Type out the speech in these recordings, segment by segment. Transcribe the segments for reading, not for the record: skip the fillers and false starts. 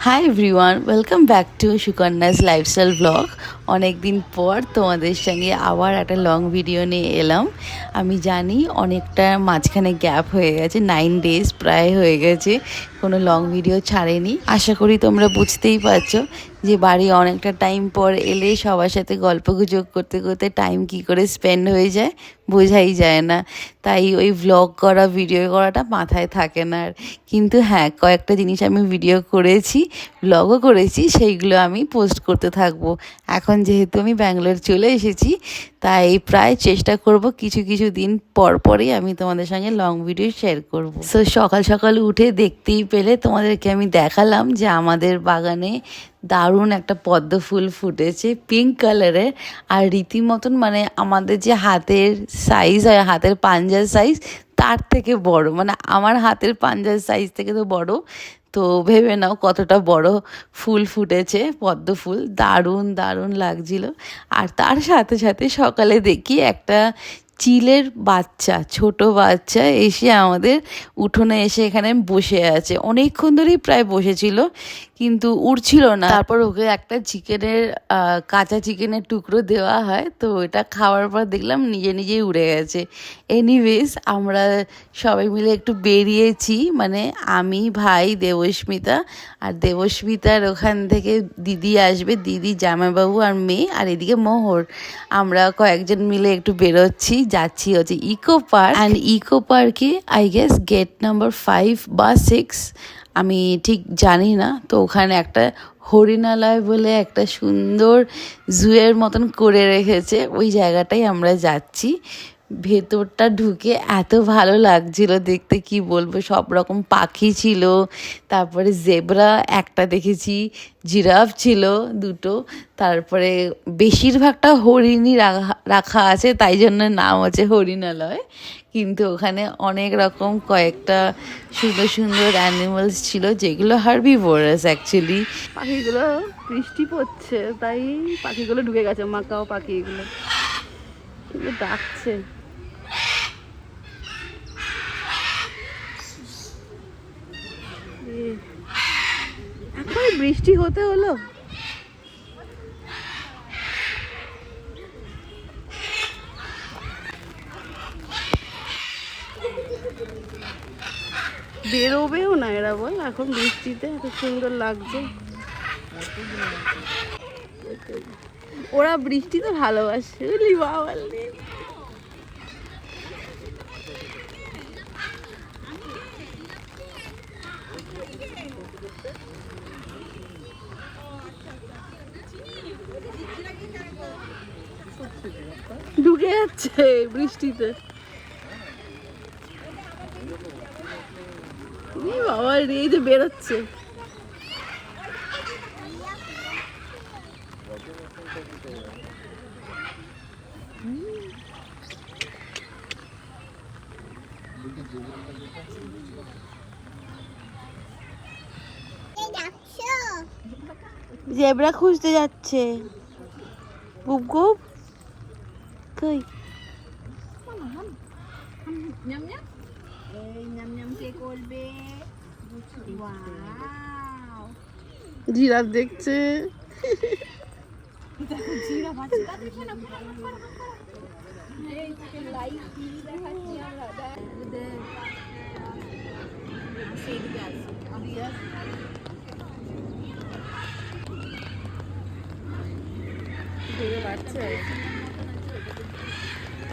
High everyone, welcome back to Sukanya's lifestyle blog. অনেক দিন পর তোমাদের সঙ্গে আবার একটা লং ভিডিও নিয়ে এলাম। আমি জানি অনেকটা মাঝখানে গ্যাপ হয়ে গেছে, 9 days প্রায় হয়ে গেছে কোনো লং ভিডিও ছাড়েনি। আশা করি তোমরা বুঝতেই পারছো যে বাড়ি অনেকটা টাইম পর এলে সবার সাথে গল্পগুজব করতে করতে টাইম কি করে স্পেন্ড হয়ে যায় বোঝাই যায় না। তাই ওই ভ্লগ করা ভিডিও করাটা মাথায় থাকে না আর। কিন্তু হ্যাঁ, কয়েকটা জিনিস আমি ভিডিও করেছি, ব্লগও করেছি, সেইগুলো আমি পোস্ট করতে থাকবো। এখন যেহেতু আমি ব্যাঙ্গালোর চলে এসেছি, তাই প্রায় চেষ্টা করব কিছু কিছু দিন পর পরই আমি তোমাদের সঙ্গে লং ভিডিও শেয়ার করব। সো সকাল সকাল উঠে দেখতেই পেলে তোমাদেরকে আমি দেখালাম যে আমাদের বাগানে দারুণ একটা পদ্ম ফুল ফুটেছে পিঙ্ক কালারের। আর রীতিমতন মানে আমাদের যে হাতের সাইজ হয়, হাতের পাঞ্জার সাইজ, তার থেকে বড়, মানে আমার হাতের পাঞ্জার সাইজ থেকে তো বড়। তো ভেবে নাও কতটা বড় ফুল ফুটেছে, পদ্ম ফুল। দারুণ দারুণ লাগছিল। আর তার সাথে সাথে সকালে দেখি একটা চিলের বাচ্চা, ছোট বাচ্চা এসে আমাদের উঠোনে এসে এখানে বসে আছে। অনেকক্ষণ ধরেই প্রায় বসেছিল, কিন্তু উঠছিল না। তারপর ওকে একটা কাঁচা চিকেনের টুকরো দেওয়া হয়, তো এটা খাওয়ার পর দেখলাম নিজে নিজেই উড়ে গেছে। এনিওয়েজ, আমরা সবাই মিলে একটু বেরিয়েছি, মানে আমি, ভাই, দেবস্মিতা। আর দেবস্মিতার ওখান থেকে দিদি আসবে, দিদি, জামাইবাবু আর মেয়ে, আর এদিকে মোহর। আমরা কয়েকজন মিলে একটু বেরোচ্ছি, যাচ্ছি হচ্ছে ইকো পার্ক। অ্যান্ড ইকো পার্কে আই গেস গেট নাম্বার 5 বা 6, আমি ঠিক জানি না। তো ওখানে একটা হরিণালয় বলে একটা সুন্দর জুয়ের মতন করে রেখেছে, ওই জায়গাটাই আমরা যাচ্ছি। ভেতরটা ঢুকে এত ভালো লাগছিল দেখতে, কি বলবো। সব রকম পাখি ছিল, তারপরে জেব্রা একটা দেখেছি, জিরাফ ছিল দুটো, তারপরে বেশিরভাগটা হরিণই রাখা আছে, তাই জন্য নাম হচ্ছে হরিণালয়। কিন্তু ওখানে অনেক রকম কয়েকটা সুন্দর সুন্দর অ্যানিমালস ছিল, যেগুলো হার্বিভোরাস অ্যাকচুয়ালি। পাখিগুলো বৃষ্টি পড়ছে তাই পাখিগুলো ঢুকে গেছে, মাকাও পাখি এগুলো ডাকছে। এখন বৃষ্টি হতে হলো। বেরোবেও না এরা, বল, এখন বৃষ্টিতে এত সুন্দর লাগছে। ওরা বৃষ্টিতে ভালোবাসে, বুঝলি বাবা। ঢুকে যাচ্ছে বৃষ্টিতে। বাবা, এই যে বেরোচ্ছে। জেব্রা খুঁজতে যাচ্ছে। গুপ গুপ কই? জিরাফ দেখছে।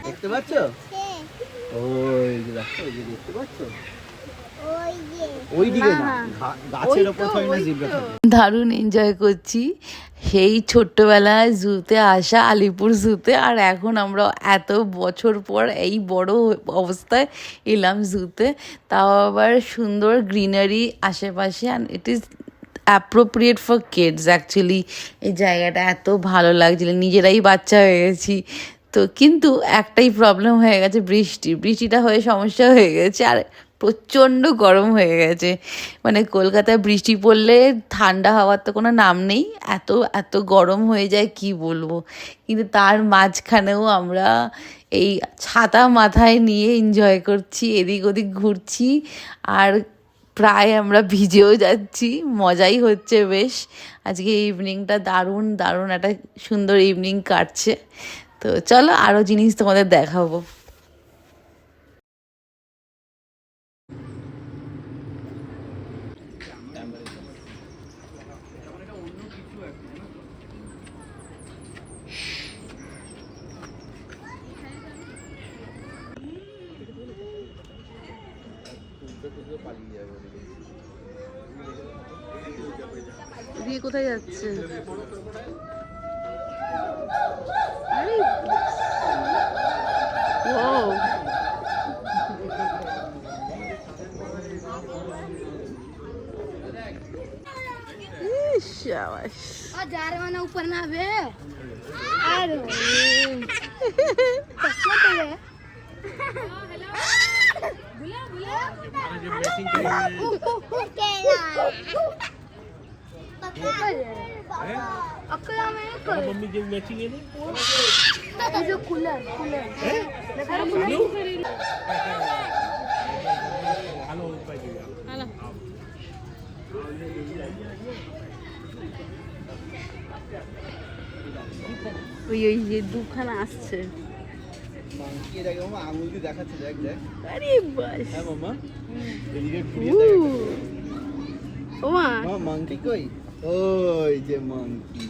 দেখতে পাচ্ছ? ওই যে দেখো, ওই যে দেখতে পাচ্ছ? ওইদিকে না, গাছের উপর থইনা জিব্রা থাকে। দারুণ এনজয় করছি সেই ছোট্টবেলায় জুতে আসা, আলিপুর জুতে। আর এখন আমরা এত বছর পর এই বড় অবস্থায় এলাম জুতে, তাও আবার সুন্দর গ্রিনারি আশেপাশে। And it is appropriate for kids actually. এই জায়গাটা এত ভালো লাগছিল, নিজেরাই বাচ্চা হয়ে গেছি। তো কিন্তু একটাই প্রবলেম হয়ে গেছে, বৃষ্টিটা হয়ে সমস্যা হয়ে গেছে। আর প্রচণ্ড গরম হয়ে গেছে, মানে কলকাতায় বৃষ্টি পড়লে ঠান্ডা হওয়ার তো কোনো নাম নেই, এত এত গরম হয়ে যায় কি বলবো। কিন্তু তার মাঝখানেও আমরা এই ছাতা মাথায় নিয়ে এনজয় করছি, এদিক ওদিক ঘুরছি। আর প্রায় আমরা ভিজেও যাচ্ছি, মজাই হচ্ছে বেশ। আজকে ইভিনিংটা দারুণ দারুণ একটা সুন্দর ইভিনিং কাটছে। তো চলো আরও জিনিস তোমাদের দেখাবো। দিয়ে কোথায় যাচ্ছে? ও शाबाश। और जा रहे वाला ऊपर ना बे। अरे चश्मा तो है। बुला बुला। अकला में कर। मम्मी जो मैचिंग है ना? जो कूलर कूलर। Hello hello. ওই ওই যে দুখানা আসছে। মাংকি এটাকে মামা আঙুল দিয়ে দেখাচ্ছে, দেখ দেখ। আরে বাস। হ্যাঁ মামা, এদিকে ঘুরিয়ে দেখ। ওমা মামা মাংকি কই? ওই যে মাংকি।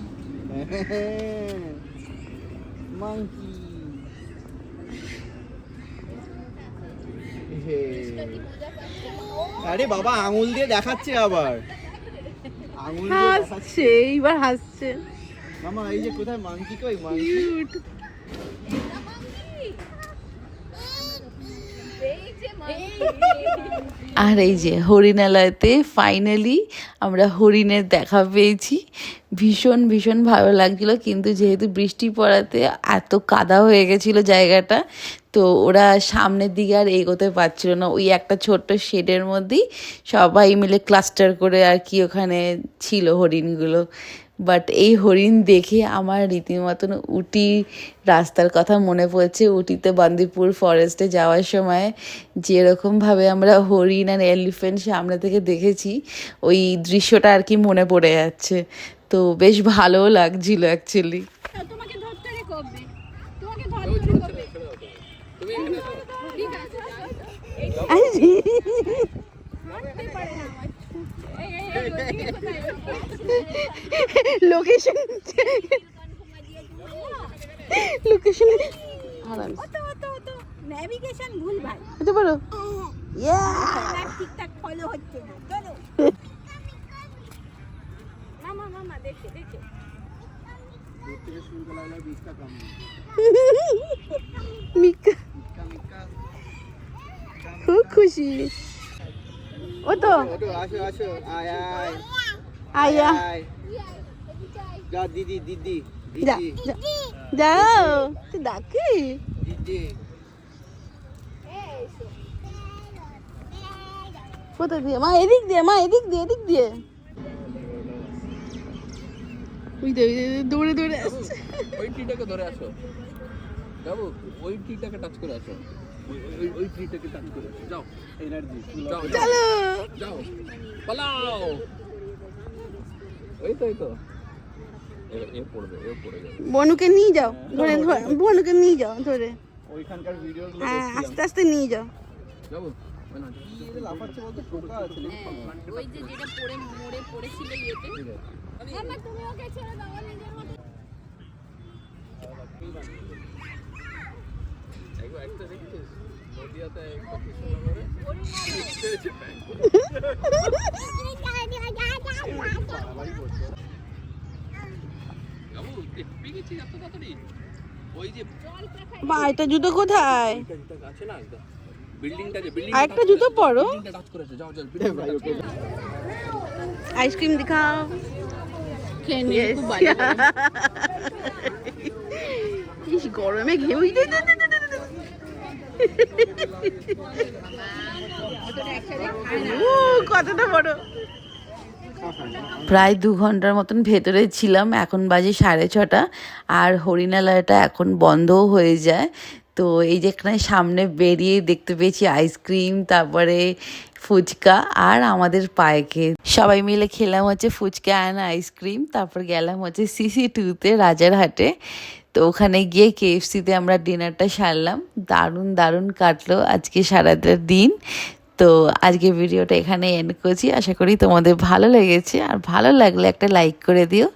মাংকি। আরে বাবা আঙুল দিয়ে দেখাচ্ছে আবার। আঙুল দিয়ে দেখাচ্ছে। হাসছে, এইবার হাসছে। মামা এই যে কোথায় মাংকি কই? মাংকি। আর এই যে হরিণালয়তে ফাইনালি আমরা হরিণের দেখা পেয়েছি। ভীষণ ভীষণ ভালো লাগছিল, কিন্তু যেহেতু বৃষ্টি পড়াতে এত কাদা হয়ে গেছিলো জায়গাটা, তো ওরা সামনের দিকে আর এগোতে পারছিল না। ওই একটা ছোট্ট শেডের মধ্যেই সবাই মিলে ক্লাস্টার করে আর কি ওখানে ছিল হরিণগুলো। বাট এই হরিণ দেখে আমার রীতিমতন উটি রাস্তার কথা মনে পড়ছে। উটিতে বান্দিপুর ফরেস্টে যাওয়ার সময় যেরকমভাবে আমরা হরিণ আর এলিফ্যান্ট সামনে থেকে দেখেছি, ওই দৃশ্যটা আর কি মনে পড়ে যাচ্ছে। তো বেশ ভালোও লাগছিল অ্যাকচুয়ালি। তোমাকে ধরতে রে কবে? তোমাকে ধরতে রে কবে? তুমি ঠিক আছে। হাঁটতে পারে না আমার। লোকেশন লোকেশন আরাম তো নেভিগেশন ভুল ভাই। হতে পারো। ইয়া ঠিকঠাক ফলো হচ্ছে না। চলো মামা মামা দেখে দেখে দূর থেকে শুরু করা হলো 20 টাকা কম। মিকা মিকা খুব খুশি। ও তো ওটো আসো আসো, আয় আয় আয়া আয়। যা দিদি দিদি যা দিদি যা যাও তুই ডাকি দিদি। কোথায় দিয়ে? মা এদিক দিয়ে, মা এদিক দিয়ে, এদিক দিয়ে। ওই দে দৌড়ে দৌড়ে আসছে। ওই ট্রিটাকে ধরে আসো যাবো, ওই ট্রিটাকে টাচ করে আসো, ওই ট্রিটাকে টাচ করে আসো। যাও এনার্জি যাও চলো যাও পালাও। ওই তো এই তো এ পড়বে, এ পড়ে যাবে। বনুকে নিয়ে যাও, ধরে বনুকে নিয়ে যাও ধরে। ওইখানকার ভিডিওগুলো হ্যাঁ দেখছিলাম। আস্তে আস্তে নিয়ে যাও। যাবো কি যে লাফাচ্ছে বলতে, পোকা আছে নাকি? ওই যে যেটা পড়ে মরে পড়েছিল ইয়েতে। ঠিক আছে। মামা তুমি ওকে ছেড়ে দাও, নিজের মতো। একবার একটা দেখছিস নদিয়াতে একটা কি সুন্দর করে ছেড়েছে প্যান্ট করে। যাবো দেখবি গেছি এত তাড়াতাড়ি। ওই যে মা এটা জুতো কোথায়? বিল্ডিংটা আছে না, বিল্ডিংটা যে বিল্ডিং আরেকটা জুতো পরো। বিল্ডিংটা টাচ করেছে। যাও যাও বিল্ডিংটা টাচ করে। আইসক্রিম দিখাও। খেয়ে নিয়ে খুব ভালো লাগে। ইস গরমে ঘেউ কতটা বড়। প্রায় 2 ঘন্টার মতন ভেতরে ছিলাম। এখন বাজে 6:30, আর হরিণালয়টা এখন বন্ধও হয়ে যায়। তো তো এই যেখানে সামনে বেরিয়ে দেখতে পেয়েছি আইসক্রিম, তারপরে ফুচকা আর আমাদের পায়েকে সবাই মিলে খেলাম হচ্ছে ফুচকা অ্যান্ড আইসক্রিম। তারপর গেলাম হচ্ছে CC2-তে রাজারহাটে। তো ওখানে গিয়ে KFC-তে আমরা ডিনারটা সারলাম। দারুণ দারুণ কাটলো আজকে সারাটা দিন। তো আজকে ভিডিওটা এখানে এন্ড করছি। আশা করি তোমাদের ভালো লেগেছে, আর ভালো লাগলে একটা লাইক করে দিও।